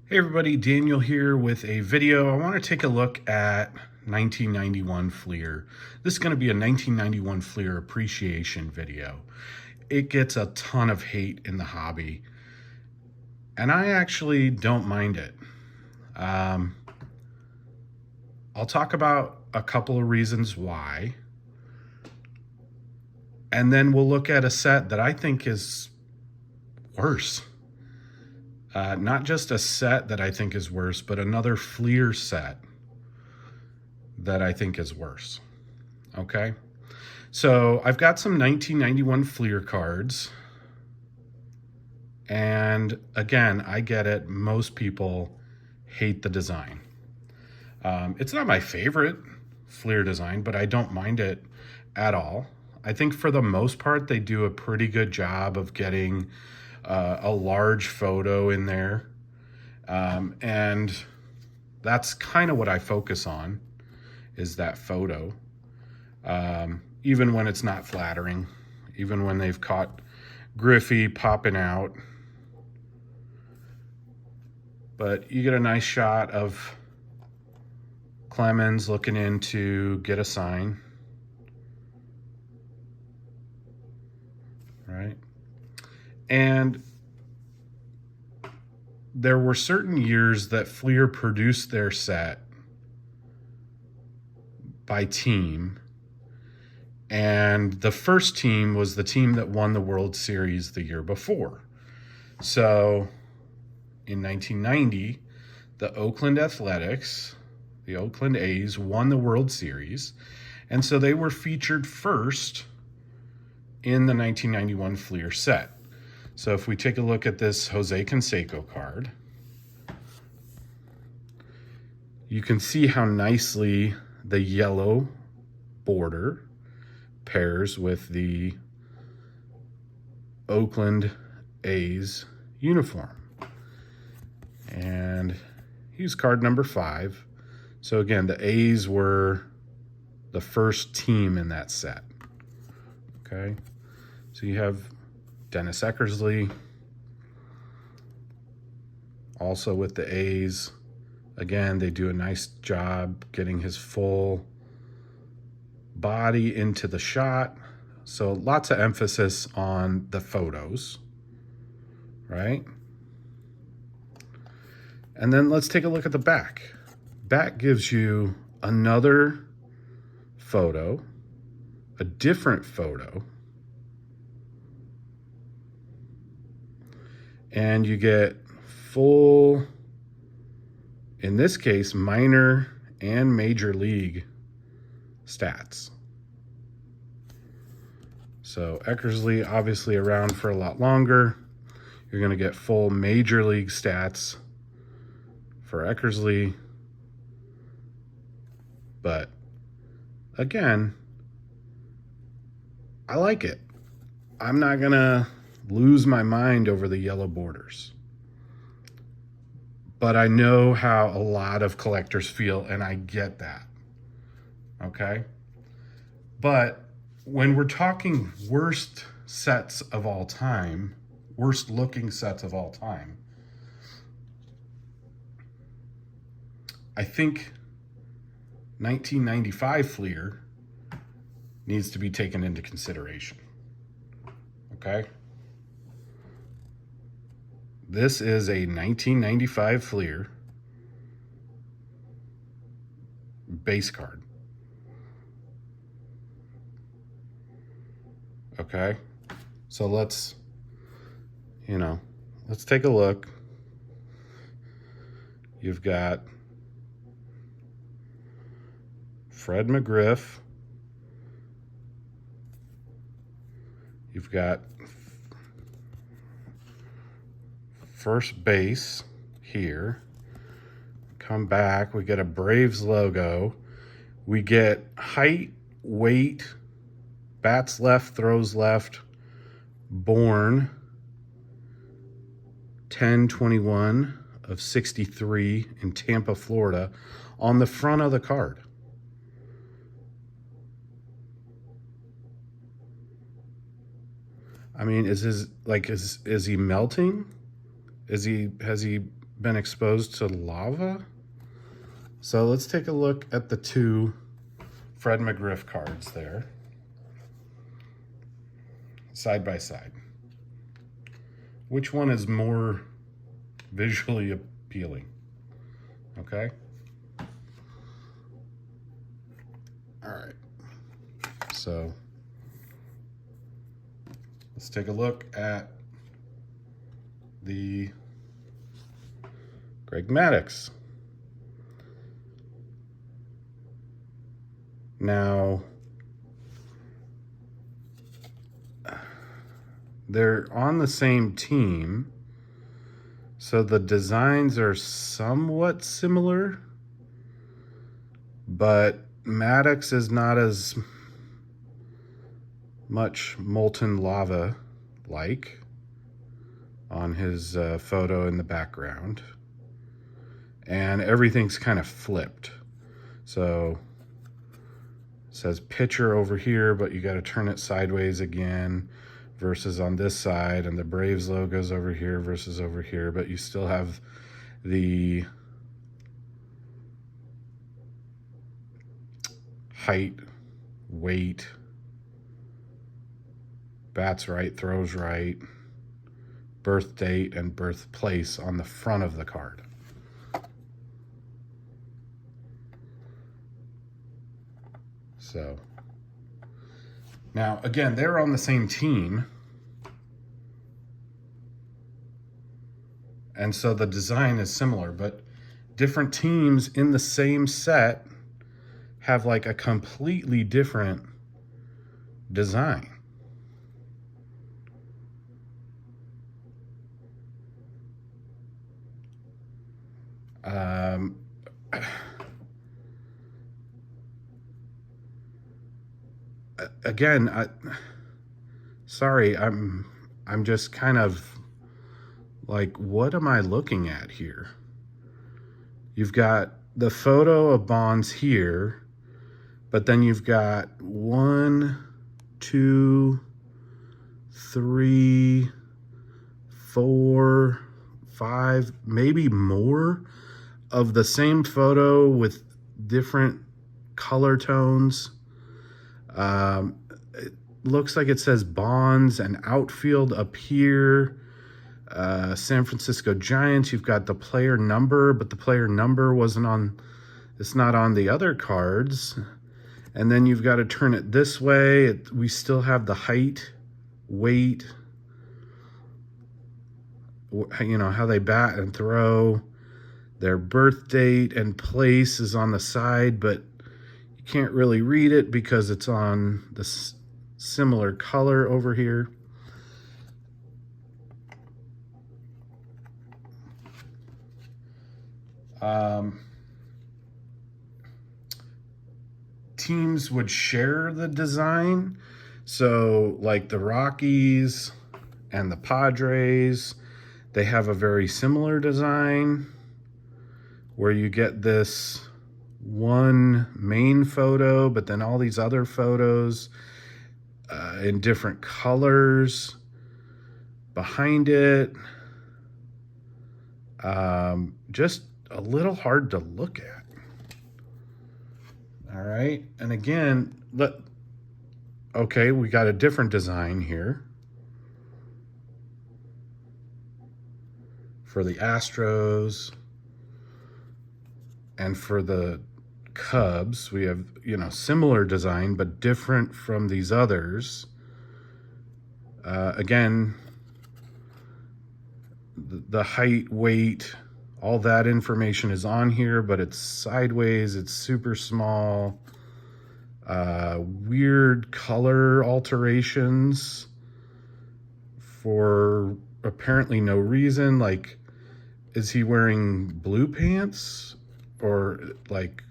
Hey everybody, Daniel here with a video. I want to take a look at 1991 Fleer. This is going to be a 1991 Fleer appreciation video. It gets a ton of hate in the hobby, and I actually don't mind it. I'll talk about a couple of reasons why, and then we'll look at a set that I think is worse. Not just a set that I think is worse, but another Fleer set that I think is worse. Okay, so I've got some 1991 Fleer cards, and again, I get it. Most people hate the design. It's not my favorite Fleer design, but I don't mind it at all. I think for the most part, they do a pretty good job of getting a large photo in there. And that's kind of what I focus on, is that photo. Even when it's not flattering, even when they've caught Griffey popping out. But you get a nice shot of Clemens looking in to get a sign. Right? And there were certain years that Fleer produced their set by team. And the first team was the team that won the World Series the year before. So in 1990, the Oakland Athletics, the Oakland A's, won the World Series. And so they were featured first in the 1991 Fleer set. So if we take a look at this Jose Canseco card, you can see how nicely the yellow border pairs with the Oakland A's uniform. And he's card number 5. So again, the A's were the first team in that set. Okay, so you have Dennis Eckersley, also with the A's. Again, they do a nice job getting his full body into the shot. So lots of emphasis on the photos, right? And then let's take a look at the back. Back gives you another photo, a different photo, and you get full, in this case, minor and major league stats. So Eckersley obviously around for a lot longer. You're going to get full major league stats for Eckersley. But again, I like it. I'm not going to lose my mind over the yellow borders. But I know how a lot of collectors feel, and I get that. Okay? But when we're talking worst sets of all time, worst looking sets of all time, I think 1995 Fleer needs to be taken into consideration. Okay? This is a 1995 Fleer base card. Okay? So let's take a look. You've got Fred McGriff. You've got first base here. Come back, we get a Braves logo. We get height, weight, bats left, throws left, born 10/21 of 63 in Tampa, Florida, on the front of the card. I mean, is he melting? Has he been exposed to lava. So let's take a look at the two Fred McGriff cards there, side by side. Which one is more visually appealing? Okay. All right. So let's take a look at the Greg Maddux. Now, they're on the same team, so the designs are somewhat similar, but Maddux is not as much molten lava like on his photo in the background, and everything's kind of flipped. So it says picture over here, but you got to turn it sideways again, versus on this side, and the Braves logo's over here versus over here, but you still have the height, weight, bats right, throws right, birth date, and birthplace on the front of the card. So now, again, they're on the same team, and so the design is similar, but different teams in the same set have like a completely different design. Again, sorry, I'm just kind of like, what am I looking at here? You've got the photo of Bonds here, but then you've got 1, 2, 3, 4, 5, maybe more of the same photo with different color tones. It looks like it says Bonds and outfield up here. San Francisco Giants, you've got the player number, but the player number wasn't on, it's not on the other cards. And then you've got to turn it this way. We still have the height, weight, you know, how they bat and throw. Their birth date and place is on the side, but you can't really read it because it's on the similar color over here. Teams would share the design. So like the Rockies and the Padres, they have a very similar design where you get this one main photo, but then all these other photos in different colors behind it. Just a little hard to look at. All right, and again, okay, we got a different design here for the Astros, and for the Cubs, we have, you know, similar design, but different from these others. Again, the height, weight, all that information is on here, but it's sideways, it's super small. Weird color alterations for apparently no reason. Like, is he wearing blue pants? Or like,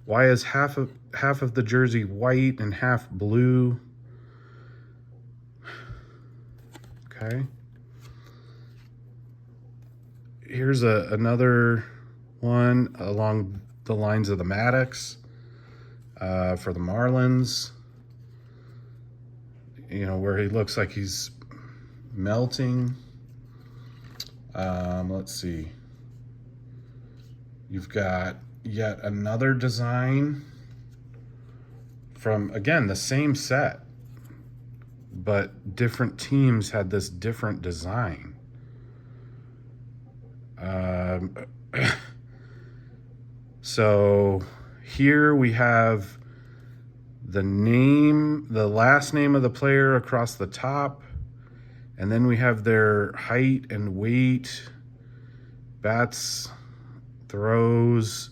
why is half of the jersey white and half blue? Okay. Here's another one along the lines of the Maddux for the Marlins. You know, where he looks like he's melting. Let's see. You've got yet another design from, again, the same set, but different teams had this different design. So here we have the name, the last name of the player across the top, and then we have their height and weight, bats, throws,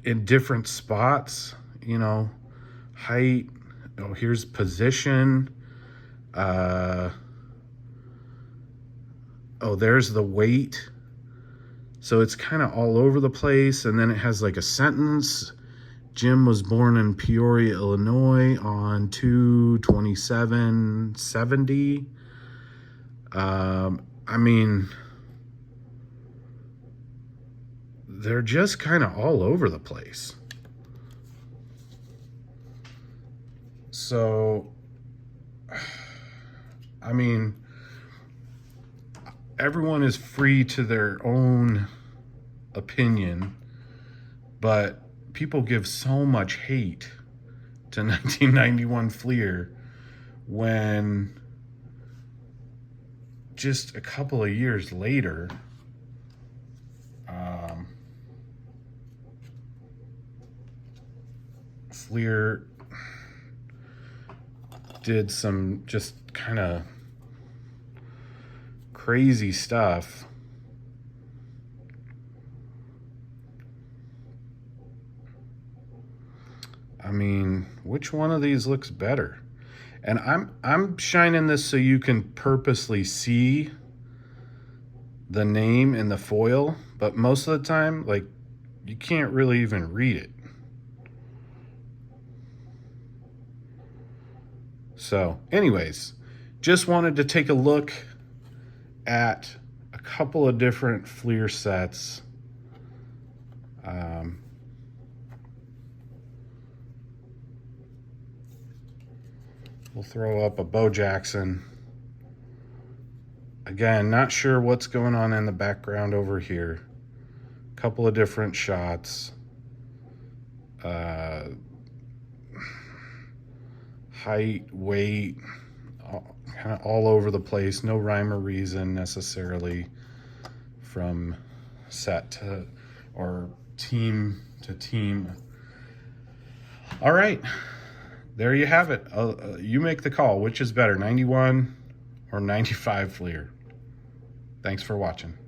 in different spots, you know, height. Oh, here's position. Oh, there's the weight. So it's kind of all over the place. And then it has like a sentence. Jim was born in Peoria, Illinois on 2/27/70. I mean, they're just kind of all over the place. So, I mean, everyone is free to their own opinion, but people give so much hate to 1991 Fleer when just a couple of years later, Fleer did some just kind of crazy stuff. I mean, which one of these looks better? And I'm shining this so you can purposely see the name in the foil, but most of the time, like, you can't really even read it. So anyways, just wanted to take a look at a couple of different Fleer sets. We'll throw up a Bo Jackson. Again, not sure what's going on in the background over here. Couple of different shots. Height, weight, kind of all over the place. No rhyme or reason necessarily from set to or team to team. All right, there you have it. You make the call. Which is better, 91 or 95 Fleer? Thanks for watching.